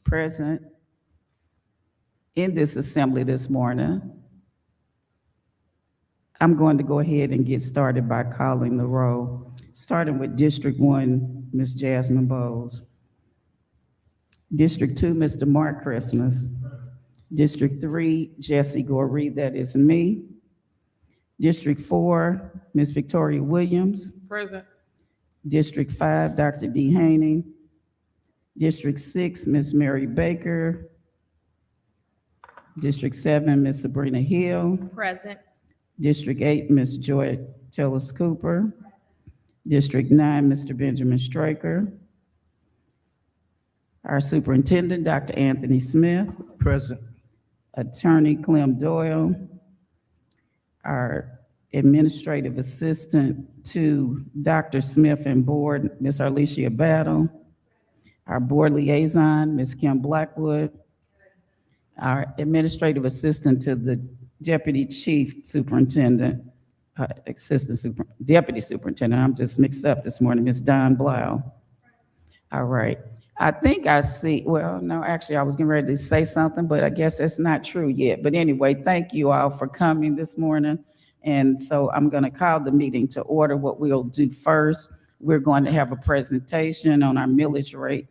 present in this assembly this morning. I'm going to go ahead and get started by calling the roll, starting with District 1, Ms. Jasmine Bowles. District 2, Mr. Mark Christmas. District 3, Jesse Goree, that is me. District 4, Ms. Victoria Williams. Present. District 5, Dr. D. Haney. District 6, Ms. Mary Baker. District 7, Ms. Sabrina Hill. Present. District 8, Ms. Joy Tillis Cooper. District 9, Mr. Benjamin Straker. Our superintendent, Dr. Anthony Smith. Present. Attorney Clem Doyle. Our administrative assistant to Dr. Smith and board, Ms. Arlicia Battle. Our board liaison, Ms. Kim Blackwood. Our administrative assistant to the deputy chief superintendent, deputy superintendent, I'm just mixed up this morning, Ms. Don Blau. All right. I think I see, well, no, actually, I was getting ready to say something, but I guess that's not true yet. But anyway, thank you all for coming this morning. And so I'm going to call the meeting to order. What we'll do first, we're going to have a presentation on our millage rate,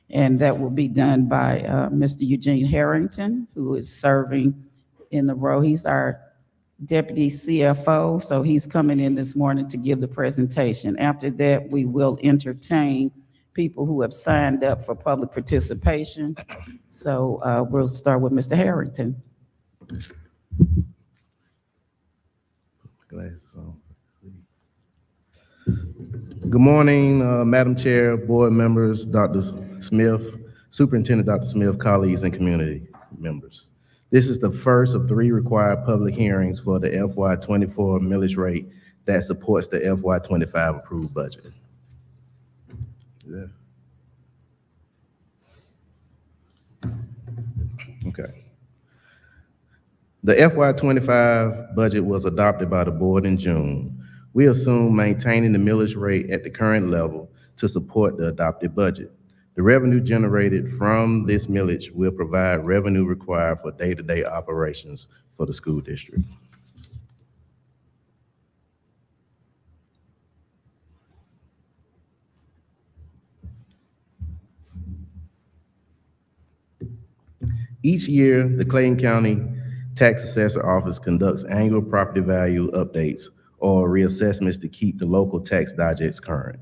and that will be done by Mr. Eugene Harrington, who is serving in the row. He's our deputy CFO, so he's coming in this morning to give the presentation. After that, we will entertain people who have signed up for public participation. So we'll start with Mr. Harrington. Glasses on. Good morning, Madam Chair, board members, Dr. Smith, Superintendent Dr. Smith, colleagues, and community members. This is the first of 3 required public hearings for the FY24 millage rate that supports the FY25 approved budget. Yeah. Okay. The FY25 budget was adopted by the board in June. We assume maintaining the millage rate at the current level to support the adopted budget. The revenue generated from this millage will provide revenue required for day-to-day operations for the school district. Each year, the Clayton County Tax Assessor Office conducts annual property value updates or reassessments to keep the local tax digest current.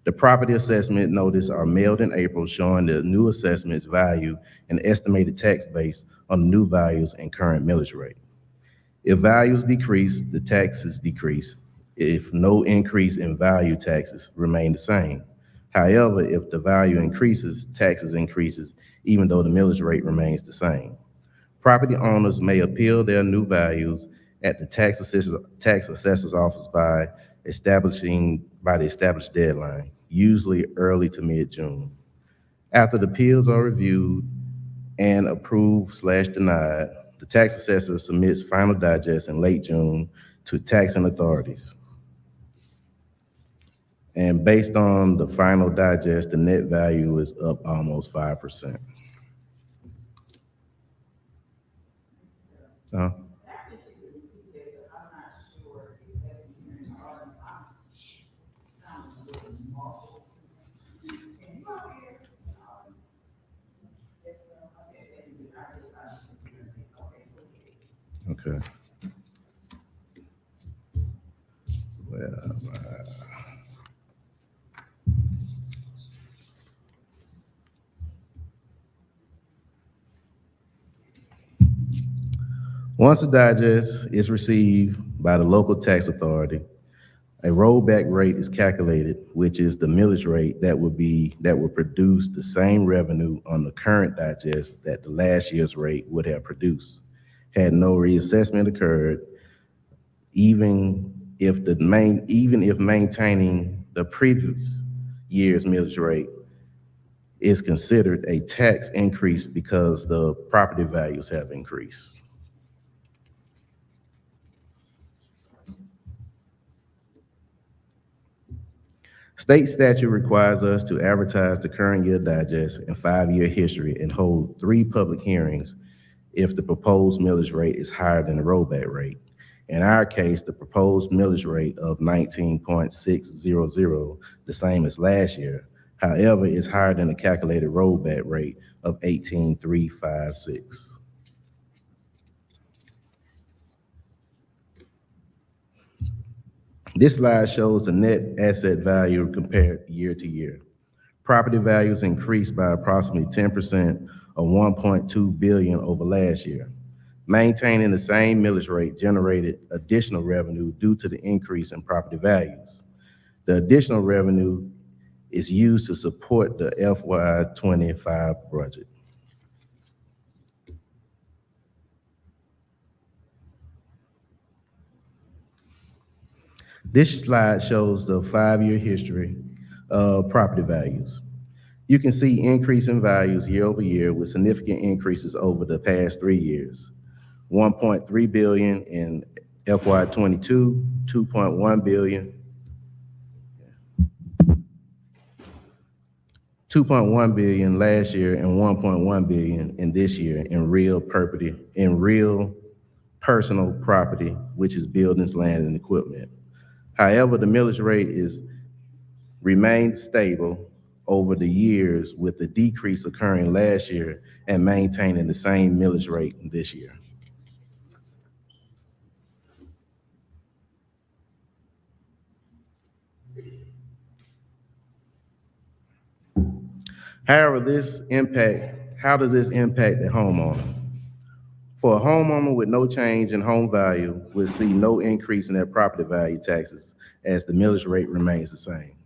The property assessment notice are mailed in April showing the new assessment's value and estimated tax base on the new values and current millage rate. If values decrease, the taxes decrease. If no increase in value, taxes remain the same. However, if the value increases, taxes increases, even though the millage rate remains the same. Property owners may appeal their new values at the tax assessor's office by the established deadline, usually early to mid-June. After the appeals are reviewed and approved/denied, the tax assessor submits final digest in late June to taxing authorities. And based on the final digest, the net value is up almost 5%. Okay. Well, once the digest is received by the local tax authority, a rollback rate is calculated, which is the millage rate that will produce the same revenue on the current digest that the last year's rate would have produced had no reassessment occurred, even if maintaining the previous year's millage rate is considered a tax increase because the property values have increased. State statute requires us to advertise the current year digest and 5-year history and hold 3 public hearings if the proposed millage rate is higher than the rollback rate. In our case, the proposed millage rate of 19.600, the same as last year, however, is higher than the calculated rollback rate of 18.356. This slide shows the net asset value compared year to year. Property values increased by approximately 10% or $1.2 billion over last year. Maintaining the same millage rate generated additional revenue due to the increase in property values. The additional revenue is used to support the FY2025 budget. This slide shows the 5-year history of property values. You can see increase in values year over year with significant increases over the past 3 years. 1.3 billion in FY22, 2.1 billion, 2.1 billion last year, and 1.1 billion in this year in real personal property, which is buildings, land, and equipment. However, the millage rate is remained stable over the years with the decrease occurring last year and maintaining the same millage rate this year. However, how does this impact the homeowner? For a homeowner with no change in home value will see no increase in their property value taxes as the millage rate remains the same.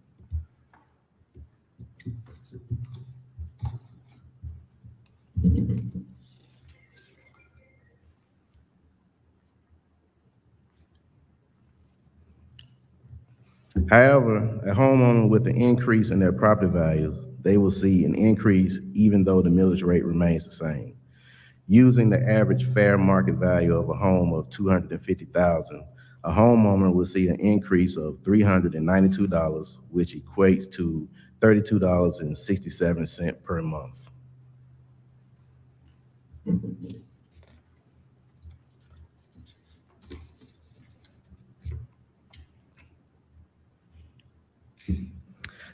However, a homeowner with an increase in their property values, they will see an increase even though the millage rate remains the same. Using the average fair market value of a home of $250,000, a homeowner will see an increase of $392, which equates to $32.67 per month.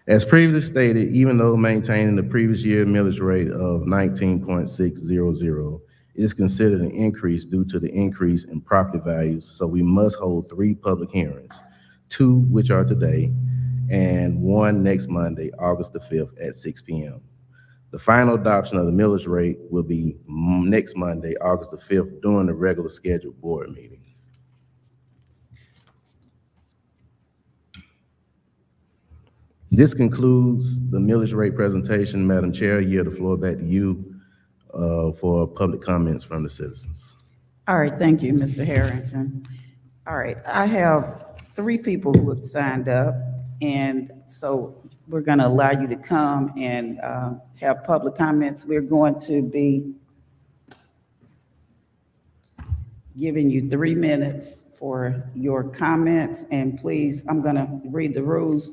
As previously stated, even though maintaining the previous year millage rate of 19.600, it is considered an increase due to the increase in property values, so we must hold 3 public hearings, 2 which are today, and 1 next Monday, August the 5th at 6 p.m. The final adoption of the millage rate will be next Monday, August the 5th, during the regular scheduled board meeting. This concludes the millage rate presentation. Madam Chair, I yield the floor back to you for public comments from the citizens. All right, thank you, Mr. Harrington. All right, I have 3 people who have signed up, and so we're going to allow you to come and have public comments. We're going to be giving you 3 minutes for your comments, and please, I'm going to read the rules.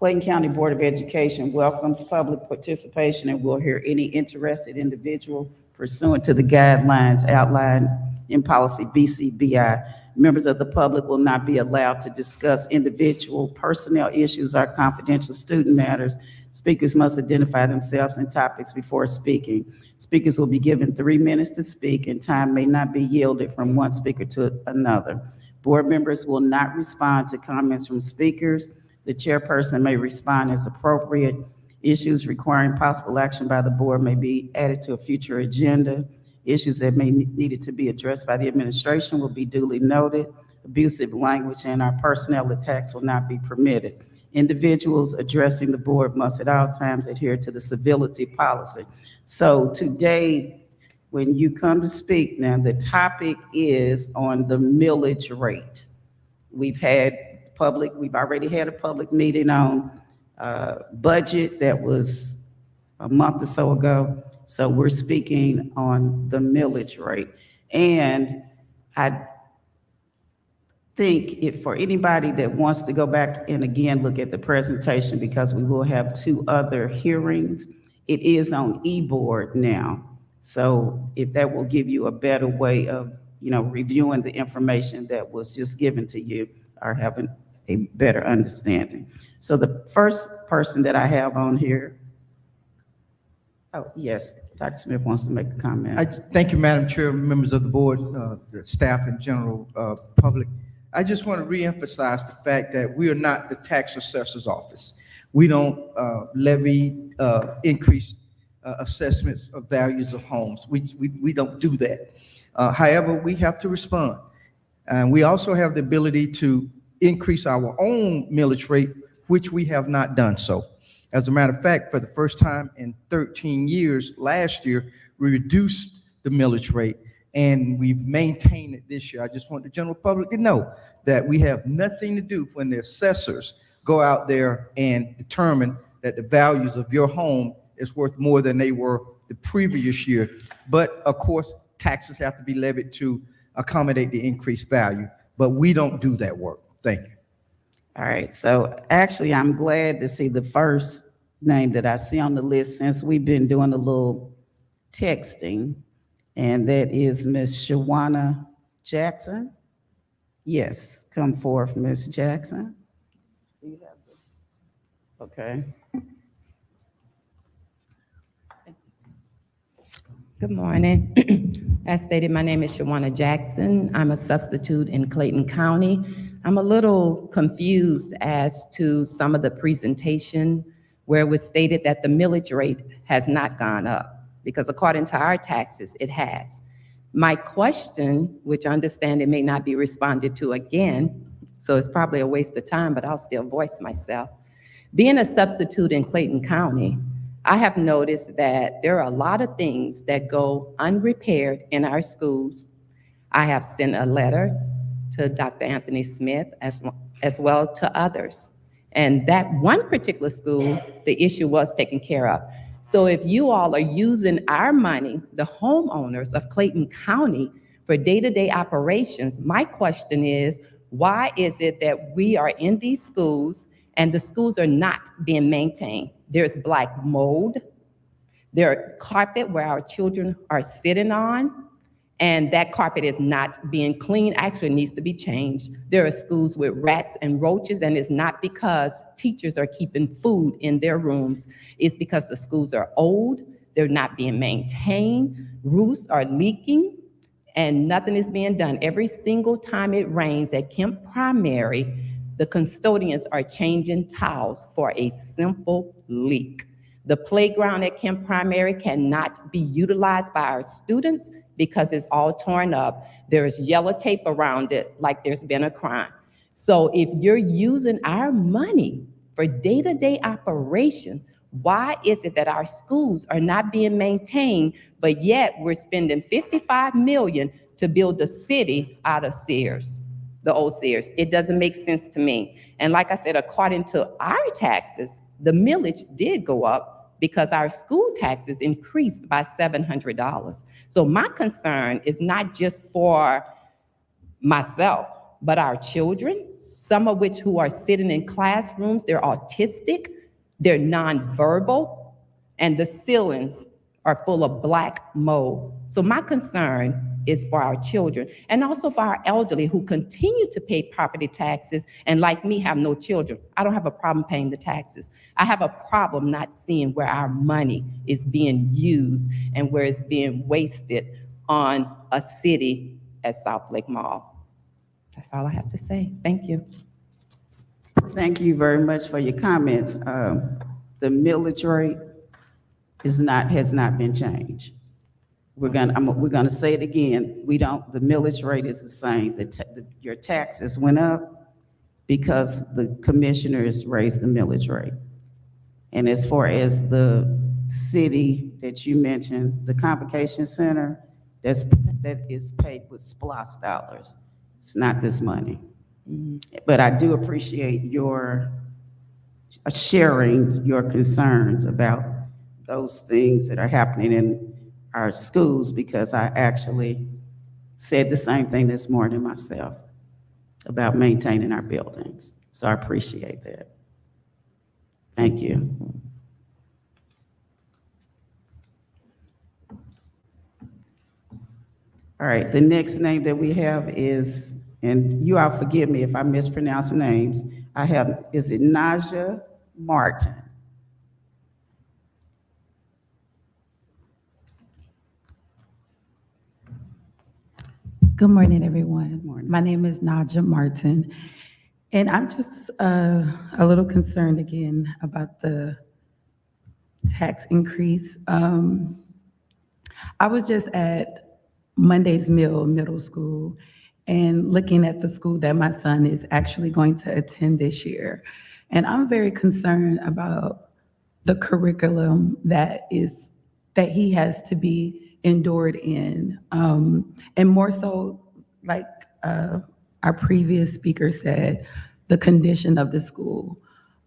Clayton County Board of Education welcomes public participation and will hear any interested individual pursuant to the guidelines outlined in policy BCBI. Members of the public will not be allowed to discuss individual personnel issues or confidential student matters. Speakers must identify themselves and topics before speaking. Speakers will be given 3 minutes to speak, and time may not be yielded from one speaker to another. Board members will not respond to comments from speakers. The chairperson may respond as appropriate. Issues requiring possible action by the board may be added to a future agenda. Issues that may needed to be addressed by the administration will be duly noted. Abusive language and our personnel attacks will not be permitted. Individuals addressing the board must at all times adhere to the civility policy. So today, when you come to speak now, the topic is on the millage rate. We've already had a public meeting on budget that was a month or so ago. So we're speaking on the millage rate. And think if for anybody that wants to go back and again look at the presentation, because we will have 2 other hearings, it is on e-board now. So if that will give you a better way of, reviewing the information that was just given to you or having a better understanding. So the first person that I have on here, oh, yes, Dr. Smith wants to make a comment. Thank you, Madam Chair, members of the board, the staff and general public. I just want to reemphasize the fact that we are not the tax assessor's office. We don't levy increased assessments of values of homes. We don't do that. However, we have to respond. And we also have the ability to increase our own millage rate, which we have not done so. As a matter of fact, for the first time in 13 years, last year, we reduced the millage rate and we've maintained it this year. I just want the general public to know that we have nothing to do when the assessors go out there and determine that the values of your home is worth more than they were the previous year. But of course, taxes have to be levied to accommodate the increased value, but we don't do that work. Thank you. All right, so actually, I'm glad to see the first name that I see on the list since we've been doing a little texting, and that is Miss Shawana Jackson. Yes, come forth, Miss Jackson. Do you have the- Okay. Good morning. As stated, my name is Shawana Jackson. I'm a substitute in Clayton County. I'm a little confused as to some of the presentation where it was stated that the millage rate has not gone up, because according to our taxes, it has. My question, which I understand it may not be responded to again, so it's probably a waste of time, but I'll still voice myself. Being a substitute in Clayton County, I have noticed that there are a lot of things that go unrepaired in our schools. I have sent a letter to Dr. Anthony Smith as well to others. And that one particular school, the issue was taken care of. So if you all are using our money, the homeowners of Clayton County, for day-to-day operations, my question is, why is it that we are in these schools and the schools are not being maintained? There's black mold, there's carpet where our children are sitting on, and that carpet is not being cleaned, actually needs to be changed. There are schools with rats and roaches, and it's not because teachers are keeping food in their rooms. It's because the schools are old, they're not being maintained, roofs are leaking, and nothing is being done. Every single time it rains at Kemp Primary, the custodians are changing towels for a simple leak. The playground at Kemp Primary cannot be utilized by our students because it's all torn up. There is yellow tape around it like there's been a crime. So if you're using our money for day-to-day operation, why is it that our schools are not being maintained, but yet we're spending $55 million to build a city out of Sears, the old Sears? It doesn't make sense to me. And like I said, according to our taxes, the millage did go up because our school taxes increased by $700. So my concern is not just for myself, but our children, some of which who are sitting in classrooms, they're autistic, they're nonverbal, and the ceilings are full of black mold. So my concern is for our children and also for our elderly who continue to pay property taxes and, like me, have no children. I don't have a problem paying the taxes. I have a problem not seeing where our money is being used and where it's being wasted on a city at South Lake Mall. That's all I have to say. Thank you. Thank you very much for your comments. The millage rate has not been changed. We're gonna say it again. The millage rate is the same. Your taxes went up because the commissioners raised the millage rate. And as far as the city that you mentioned, the Convocation Center, that is paid with SPLOST dollars. It's not this money. But I do appreciate your sharing your concerns about those things that are happening in our schools, because I actually said the same thing this morning myself. about maintaining our buildings. So I appreciate that. Thank you. All right, the next name that we have is, and you all forgive me if I mispronounce names, is it Naja Martin? Good morning, everyone. morning. My name is Naja Martin, and I'm just a little concerned again about the tax increase. I was just at Monday's Mill Middle School and looking at the school that my son is actually going to attend this year. And I'm very concerned about the curriculum that he has to be endured in. And more so, like our previous speaker said, the condition of the school.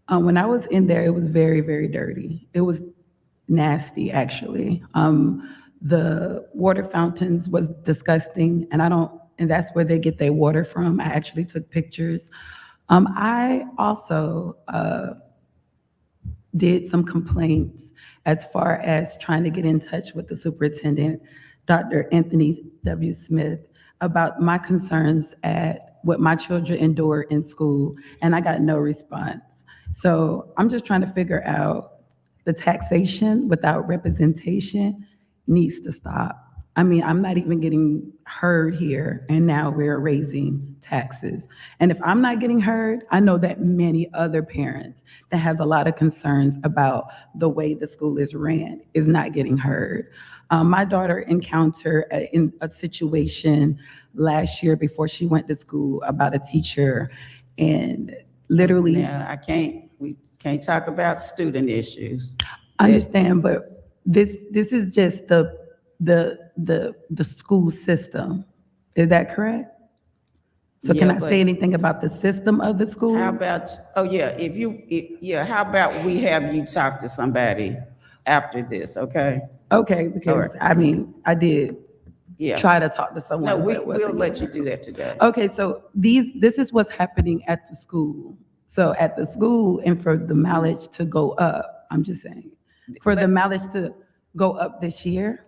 When I was in there, it was very, very dirty. It was nasty, actually. The water fountains was disgusting, and that's where they get their water from. I actually took pictures. I also did some complaints as far as trying to get in touch with the superintendent, Dr. Anthony W. Smith, about my concerns at what my children endure in school, and I got no response. So I'm just trying to figure out the taxation without representation needs to stop. I mean, I'm not even getting heard here, and now we're raising taxes. And if I'm not getting heard, I know that many other parents that has a lot of concerns about the way the school is ran is not getting heard. My daughter encountered in a situation last year before she went to school about a teacher, and literally, Now, we can't talk about student issues. understand, but this is just the school system. Is that correct? So can Yeah, I but- say anything about the system of the school? How about, oh yeah, how about we have you talk to somebody after this, okay? Okay, because All right. I mean, I did Yeah. try to talk to someone. No, but it we'll wasn't let you getting- do that today. Okay, so this is what's happening at the school. So at the school, and for the mileage to go up, I'm just saying, for the mileage to go up this year,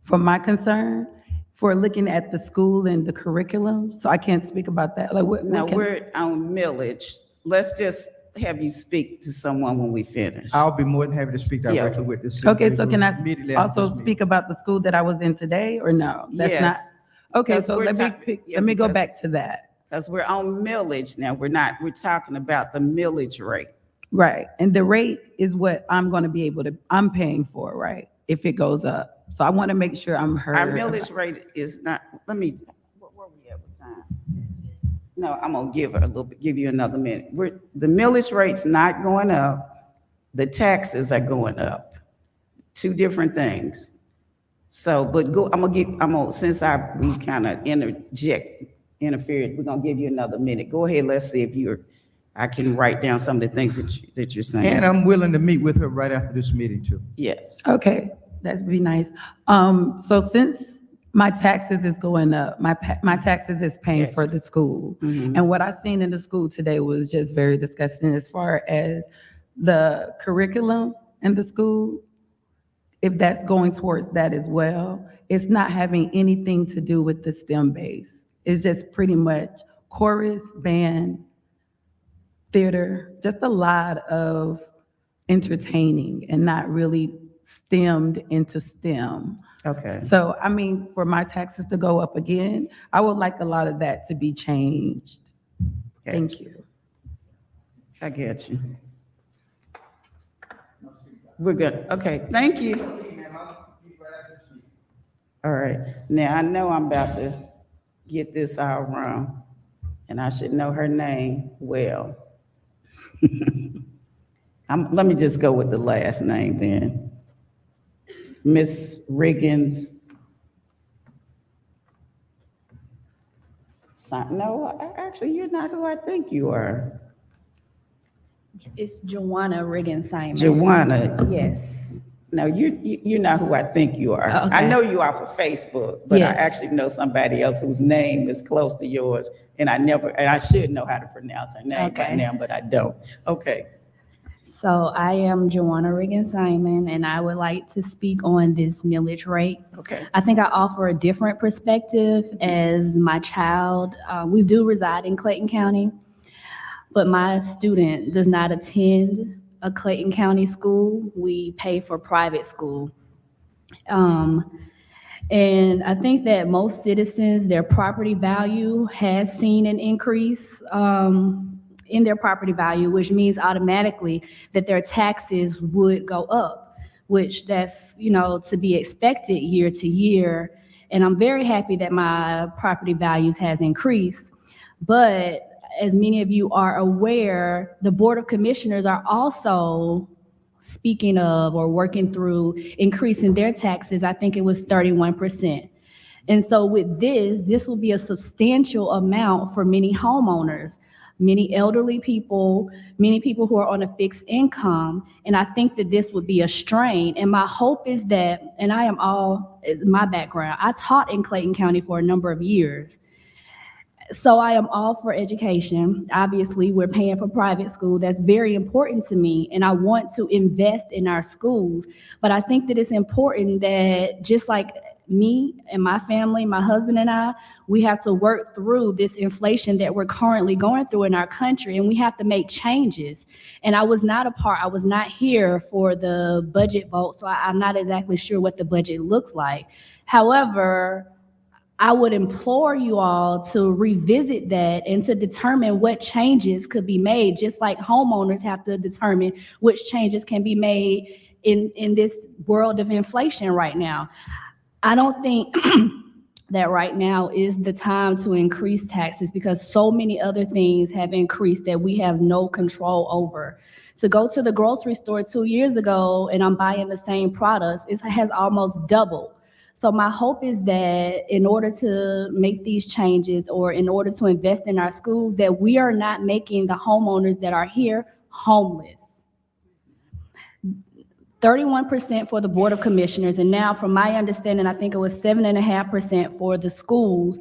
for my concern, for looking at the school and the curriculum, so I can't speak about that. Like, what Now, can- we're on millage. Let's just have you speak to someone when we finish. I'll be more than happy to speak Yeah. directly with this. Okay, so individual can I immediately after also this meeting. speak about the school that I was in today, or no? That's not. Yes, Okay, because so we're let me talk- yeah, let me go because- back to that. because we're on millage now. We're talking about the millage rate. Right, and the rate is what I'm going to be able to, I'm paying for, right? If it goes up. So I want to make sure I'm heard. Our millage rate is not, where we at with time? No, I'm gonna give you another minute. The millage rate's not going up, the taxes are going up. Two different things. So, but since we kind of interfered, we're gonna give you another minute. Go ahead, let's see if I can write down some of the things that you're saying. And I'm willing to meet with her right after this meeting too. Yes. Okay, that'd be nice. So since my taxes is going up, my taxes is paying for the school. Mhm. And what I seen in the school today was just very disgusting as far as the curriculum in the school. If that's going towards that as well, it's not having anything to do with the STEM base. It's just pretty much chorus, band, theater, just a lot of entertaining and not really stemmed into STEM. Okay. So, I mean, for my taxes to go up again, I would like a lot of that to be changed. Thank you. I get you. We're good. Okay, thank you. All right, now I know I'm about to get this all wrong, and I should know her name well. Let me just go with the last name then. Miss Riggins. No, actually, you're not who I think you are. It's Joanna Riggin Simon. Joanna, Yes. No, you're not who I think you are. I Okay. know you are for Facebook, but I Yes. actually know somebody else whose name is close to yours, and I should know how to pronounce her name by Okay. now, but I don't. Okay. So I am Joanna Riggin Simon, and I would like to speak on this millage rate. Okay. I think I offer a different perspective as my child. We do reside in Clayton County, but my student does not attend a Clayton County school. We pay for private school. Um, and I think that most citizens, their property value has seen an increase in their property value, which means automatically that their taxes would go up, which that's, to be expected year to year. And I'm very happy that my property values has increased. But as many of you are aware, the Board of Commissioners are also speaking of or working through increasing their taxes. I think it was 31%. And so with this will be a substantial amount for many homeowners, many elderly people, many people who are on a fixed income. And I think that this would be a strain. And my hope is that, and is my background, I taught in Clayton County for a number of years. So I am all for education. Obviously, we're paying for private school. That's very important to me, and I want to invest in our schools. But I think that it's important that just like me and my family, my husband and I, we have to work through this inflation that we're currently going through in our country, and we have to make changes. And I was not here for the budget vote, so I'm not exactly sure what the budget looks like. However, I would implore you all to revisit that and to determine what changes could be made, just like homeowners have to determine which changes can be made in this world of inflation right now. I don't think that right now is the time to increase taxes because so many other things have increased that we have no control over. To go to the grocery store 2 years ago and I'm buying the same products, it has almost doubled. So my hope is that in order to make these changes or in order to invest in our schools, that we are not making the homeowners that are here homeless. 31% for the Board of Commissioners, and now from my understanding, I think it was 7.5% for the schools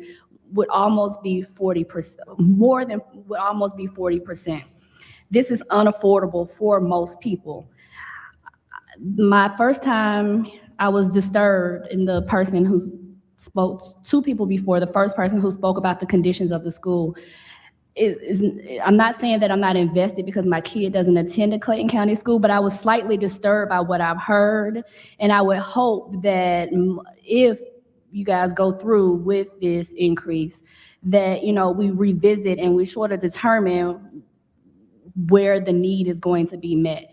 would almost be 40%, would almost be 40%. This is unaffordable for most people. My first time I was disturbed in the person who spoke, two people before, the first person who spoke about the conditions of the school. I'm not saying that I'm not invested because my kid doesn't attend a Clayton County school, but I was slightly disturbed by what I've heard. And I would hope that if you guys go through with this increase, that, we revisit and we sort of determine where the need is going to be met.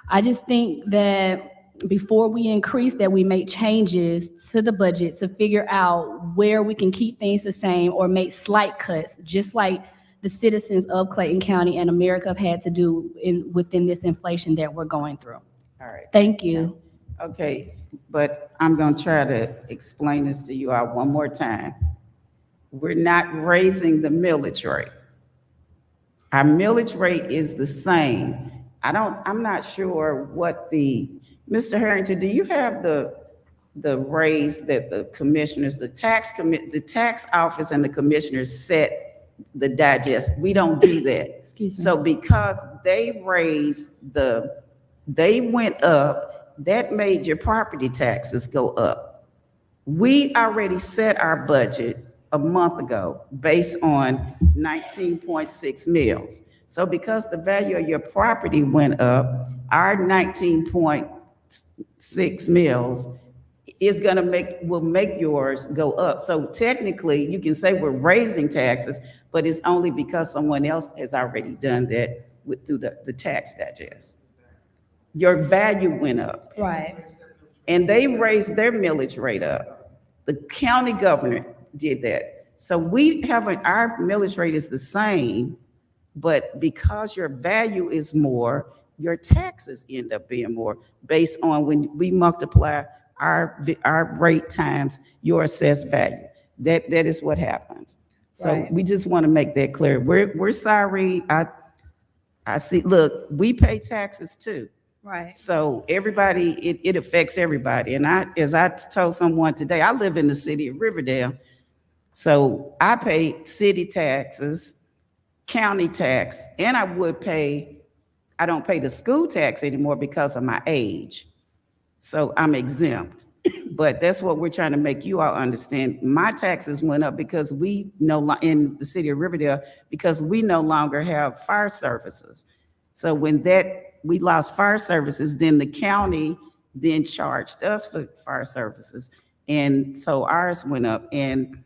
I just think that before we increase that, we make changes to the budget to figure out where we can keep things the same or make slight cuts, just like the citizens of Clayton County and America have had to do within this inflation that we're going through. All right. Thank you. Okay, but I'm going to try to explain this to you all one more time. We're not raising the millage rate. Our millage rate is the same. I'm not sure what Mr. Harrington, do you have the raise that the commissioners, the tax office and the commissioners set the digest? We don't do that. So because they went up, that made your property taxes go up. We already set our budget a month ago based on 19.6 mills. So because the value of your property went up, our 19.6 mills will make yours go up. So technically, you can say we're raising taxes, but it's only because someone else has already done that through the tax digest. Your value went up. Right. And they raised their millage rate up. The county governor did that. So our millage rate is the same, but because your value is more, your taxes end up being more based on when we multiply our rate times your assessed value. That is what happens. So Right. we just want to make that clear. We're sorry. I see, look, we pay taxes too. Right. So everybody, it affects everybody. And as I told someone today, I live in the city of Riverdale. So I pay city taxes, county tax, and I don't pay the school tax anymore because of my age. So I'm exempt. But that's what we're trying to make you all understand. My taxes went up because in the city of Riverdale, because we no longer have fire services. So when we lost fire services, then the county then charged us for fire services. And so ours went up, and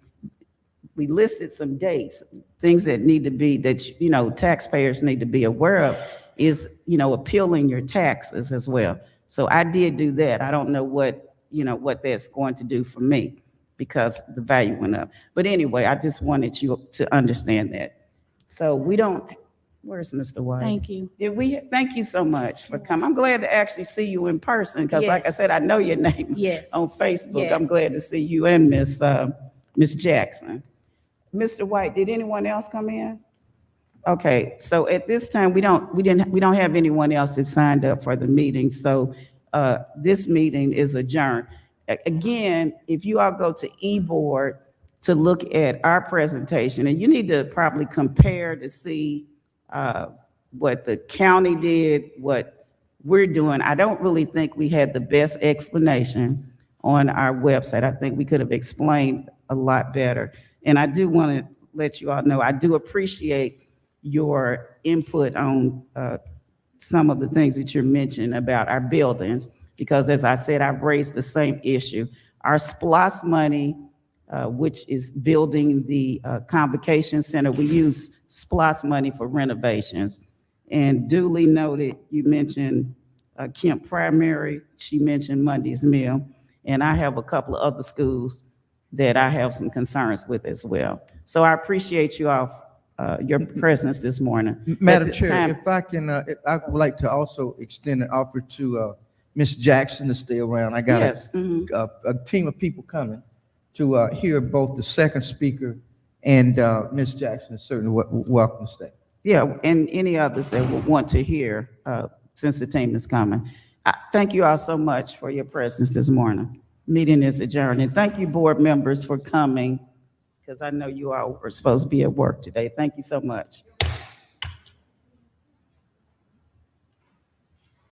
we listed some dates, things that need to be, that, taxpayers need to be aware of is, appealing your taxes as well. So I did do that. I don't know what that's going to do for me because the value went up. But anyway, I just wanted you to understand that. So where's Mr. White? Thank you. Thank you so much for coming. I'm glad to actually see you in person because Yes. like I said, I know your name Yes. on Facebook. Yes. I'm glad to see you and Miss Jackson. Mr. White, did anyone else come in? Okay, so at this time, we don't have anyone else that signed up for the meeting, so this meeting is adjourned. Again, if you all go to eBoard to look at our presentation, and you need to probably compare to see what the county did, what we're doing. I don't really think we had the best explanation on our website. I think we could have explained a lot better. And I do want to let you all know, I do appreciate your input on some of the things that you're mentioning about our buildings, because as I said, I've raised the same issue. Our SPLOS money, which is building the convocation center, we use SPLOS money for renovations. And duly noted, you mentioned Kemp Primary, she mentioned Monday's Mill, and I have a couple of other schools that I have some concerns with as well. So I appreciate you all, your presence this morning. Madam At this Chair, time- if I can, I would like to also extend an offer to Ms. Jackson to stay around. I got Yes, mhm. a team of people coming to hear both the second speaker and Ms. Jackson is certainly welcome to stay. Yeah, and any others that would want to hear, since the team is coming. Thank you all so much for your presence this morning. Meeting is adjourned, and thank you, board members, for coming, because I know you all were supposed to be at work today. Thank you so much.